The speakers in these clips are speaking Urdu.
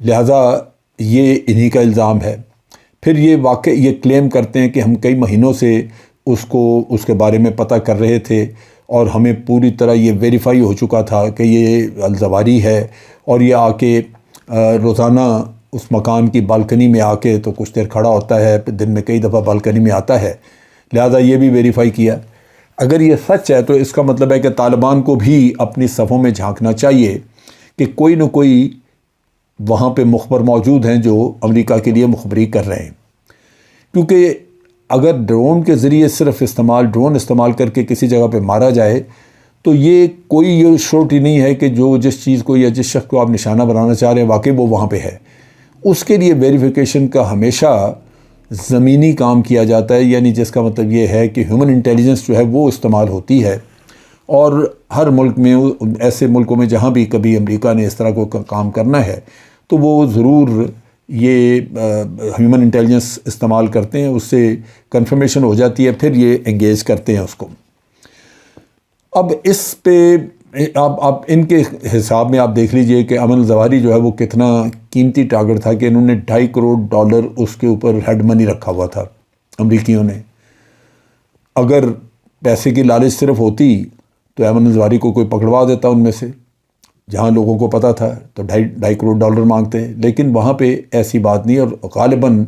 لہٰذا یہ انہی کا الزام ہے۔ پھر یہ کلیم کرتے ہیں کہ ہم کئی مہینوں سے اس کے بارے میں پتہ کر رہے تھے اور ہمیں پوری طرح یہ ویریفائی ہو چکا تھا کہ یہ الزواری ہے، اور یہ آ کے روزانہ اس مکان کی بالکنی میں آ کے تو کچھ دیر کھڑا ہوتا ہے، دن میں کئی دفعہ بالکنی میں آتا ہے، لہذا یہ بھی ویریفائی کیا۔ اگر یہ سچ ہے تو اس کا مطلب ہے کہ طالبان کو بھی اپنی صفوں میں جھانکنا چاہیے کہ کوئی نہ کوئی وہاں پہ مخبر موجود ہیں جو امریکہ کے لیے مخبری کر رہے ہیں، کیونکہ اگر ڈرون کے ذریعے صرف ڈرون استعمال کر کے کسی جگہ پہ مارا جائے تو یہ کوئی یہ شورٹی نہیں ہے کہ جو جس چیز کو یا جس شخص کو آپ نشانہ بنانا چاہ رہے ہیں واقعی وہ وہاں پہ ہے۔ اس کے لیے ویریفیکیشن کا ہمیشہ زمینی کام کیا جاتا ہے، یعنی جس کا مطلب یہ ہے کہ ہیومن انٹیلیجنس جو ہے وہ استعمال ہوتی ہے، اور ہر ملک میں ایسے ملکوں میں جہاں بھی کبھی امریکہ نے اس طرح کو کام کرنا ہے تو وہ ضرور یہ ہیومن انٹیلیجنس استعمال کرتے ہیں، اس سے کنفرمیشن ہو جاتی ہے، پھر یہ انگیج کرتے ہیں اس کو۔ اب اس پہ آپ ان کے حساب میں آپ دیکھ لیجئے کہ امن الزواری جو ہے وہ کتنا قیمتی ٹارگٹ تھا کہ انہوں نے $2.5 کروڑ اس کے اوپر ہیڈ منی رکھا ہوا تھا امریکیوں نے۔ اگر پیسے کی لالچ صرف ہوتی تو امن الزواری کو کوئی پکڑوا دیتا ان میں سے، جہاں لوگوں کو پتہ تھا تو $2.5 کروڑ مانگتے ہیں، لیکن وہاں پہ ایسی بات نہیں، اور غالباً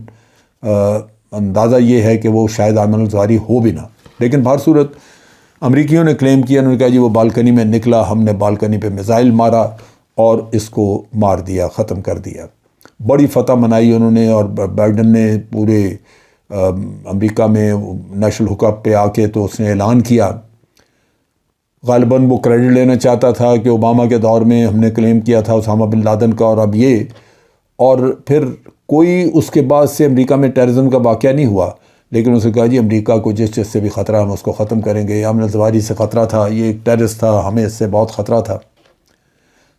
اندازہ یہ ہے کہ وہ شاید امن الزواری ہو بھی نہ، لیکن بہر صورت امریکیوں نے کلیم کیا، انہوں نے کہا جی وہ بالکنی میں نکلا، ہم نے بالکنی پہ میزائل مارا اور اس کو مار دیا، ختم کر دیا۔ بڑی فتح منائی انہوں نے، اور بائیڈن نے پورے امریکہ میں نیشنل حک اپ پہ آ کے تو اس نے اعلان کیا، غالباً وہ کریڈٹ لینا چاہتا تھا کہ اوباما کے دور میں ہم نے کلیم کیا تھا اسامہ بن لادن کا، اور اب یہ، اور پھر کوئی اس کے بعد سے امریکہ میں ٹیررزم کا واقعہ نہیں ہوا، لیکن اس نے کہا جی امریکہ کو جس سے بھی خطرہ ہم اس کو ختم کریں گے، امن الزواری سے خطرہ تھا، یہ ایک ٹیررسٹ تھا، ہمیں اس سے بہت خطرہ تھا،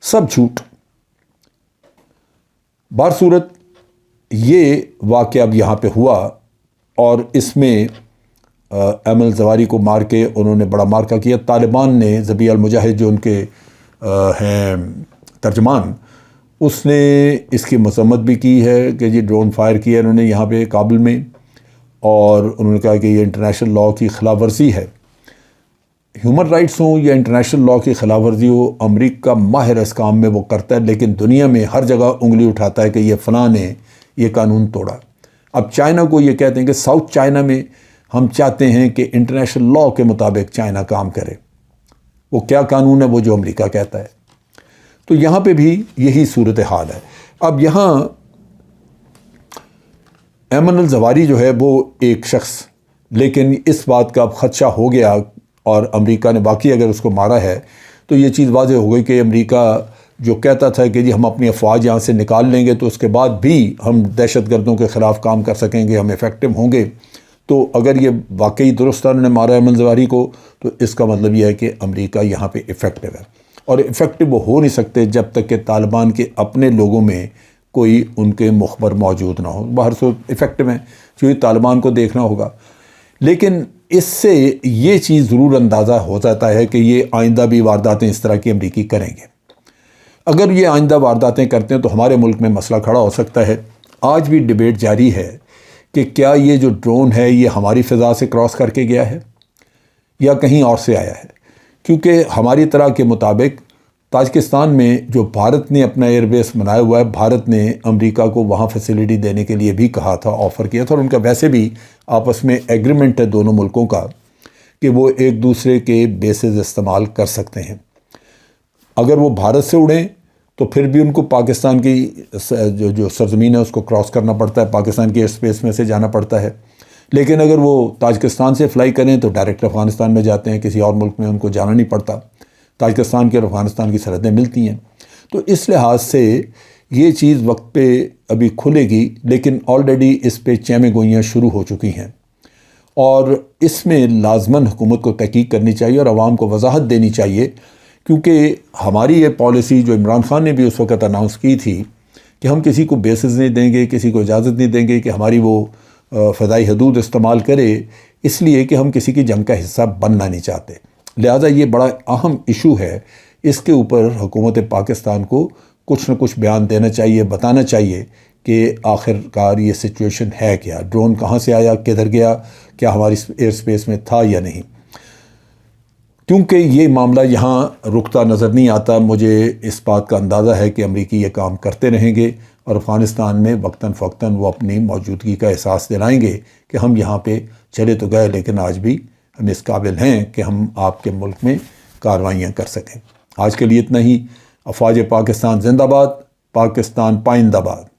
سب جھوٹ۔ بہر صورت یہ واقعہ اب یہاں پہ ہوا، اور اس میں امن الزواری کو مار کے انہوں نے بڑا مارکا کیا۔ طالبان نے، ذبیح المجاہد جو ان کے ہیں ترجمان، اس نے اس کی مذمت بھی کی ہے کہ جی ڈرون فائر کیا انہوں نے یہاں پہ کابل میں، اور انہوں نے کہا کہ یہ انٹرنیشنل لاء کی خلاف ورزی ہے۔ ہیومن رائٹس ہوں یا انٹرنیشنل لاء کی خلاف ورزی ہو، امریکہ ماہر اس کام میں وہ کرتا ہے، لیکن دنیا میں ہر جگہ انگلی اٹھاتا ہے کہ یہ فلاں نے یہ قانون توڑا۔ اب چائنا کو یہ کہتے ہیں کہ ساؤتھ چائنا میں ہم چاہتے ہیں کہ انٹرنیشنل لاء کے مطابق چائنا کام کرے، وہ کیا قانون ہے وہ جو امریکہ کہتا ہے۔ تو یہاں پہ بھی یہی صورتحال ہے۔ اب یہاں ایمن الزواری جو ہے وہ ایک شخص، لیکن اس بات کا اب خدشہ ہو گیا، اور امریکہ نے واقعی اگر اس کو مارا ہے تو یہ چیز واضح ہو گئی کہ امریکہ جو کہتا تھا کہ جی ہم اپنی افواج یہاں سے نکال لیں گے تو اس کے بعد بھی ہم دہشت گردوں کے خلاف کام کر سکیں گے، ہم ایفیکٹو ہوں گے، تو اگر یہ واقعی درست انہوں نے مارا ہے ایمن الزواری کو تو اس کا مطلب یہ ہے کہ امریکہ یہاں پہ ایفیکٹو ہے، اور ایفیکٹو وہ ہو نہیں سکتے جب تک کہ طالبان کے اپنے لوگوں میں کوئی ان کے مخبر موجود نہ ہو۔ باہر سے ایفیکٹو ہیں کیونکہ طالبان کو دیکھنا ہوگا، لیکن اس سے یہ چیز ضرور اندازہ ہو جاتا ہے کہ یہ آئندہ بھی وارداتیں اس طرح کی امریکی کریں گے۔ اگر یہ آئندہ وارداتیں کرتے ہیں تو ہمارے ملک میں مسئلہ کھڑا ہو سکتا ہے۔ آج بھی ڈیبیٹ جاری ہے کہ کیا یہ جو ڈرون ہے یہ ہماری فضا سے کراس کر کے گیا ہے یا کہیں اور سے آیا ہے، کیونکہ ہماری طرح کے مطابق تاجکستان میں جو بھارت نے اپنا ایئر بیس بنایا ہوا ہے، بھارت نے امریکہ کو وہاں فیسیلٹی دینے کے لیے بھی کہا تھا، آفر کیا تھا، اور ان کا ویسے بھی آپس میں ایگریمنٹ ہے دونوں ملکوں کا کہ وہ ایک دوسرے کے بیسز استعمال کر سکتے ہیں۔ اگر وہ بھارت سے اڑیں تو پھر بھی ان کو پاکستان کی جو سرزمین ہے اس کو کراس کرنا پڑتا ہے، پاکستان کی ایئر اسپیس میں سے جانا پڑتا ہے، لیکن اگر وہ تاجکستان سے فلائی کریں تو ڈائریکٹ افغانستان میں جاتے ہیں، کسی اور ملک میں ان کو جانا نہیں پڑتا، تاجکستان کی اور افغانستان کی سرحدیں ملتی ہیں۔ تو اس لحاظ سے یہ چیز وقت پہ ابھی کھلے گی، لیکن آلریڈی اس پہ چیمیں گوئیاں شروع ہو چکی ہیں، اور اس میں لازماً حکومت کو تحقیق کرنی چاہیے اور عوام کو وضاحت دینی چاہیے، کیونکہ ہماری یہ پالیسی جو عمران خان نے بھی اس وقت اناؤنس کی تھی کہ ہم کسی کو بیسز نہیں دیں گے، کسی کو اجازت نہیں دیں گے کہ ہماری وہ فضائی حدود استعمال کرے، اس لیے کہ ہم کسی کی جنگ کا حصہ بننا نہیں چاہتے۔ لہٰذا یہ بڑا اہم ایشو ہے، اس کے اوپر حکومت پاکستان کو کچھ نہ کچھ بیان دینا چاہیے، بتانا چاہیے کہ آخر کار یہ سچویشن ہے کیا، ڈرون کہاں سے آیا، کدھر گیا، کیا ہماری ایئر سپیس میں تھا یا نہیں۔ کیونکہ یہ معاملہ یہاں رکتا نظر نہیں آتا، مجھے اس بات کا اندازہ ہے کہ امریکی یہ کام کرتے رہیں گے اور افغانستان میں وقتاً فوقتاً وہ اپنی موجودگی کا احساس دلائیں گے کہ ہم یہاں پہ چلے تو گئے لیکن آج بھی ہم اس قابل ہیں کہ ہم آپ کے ملک میں کارروائیاں کر سکیں۔ آج کے لیے اتنا ہی۔ افواج پاکستان زندہ باد، پاکستان پائندہ باد۔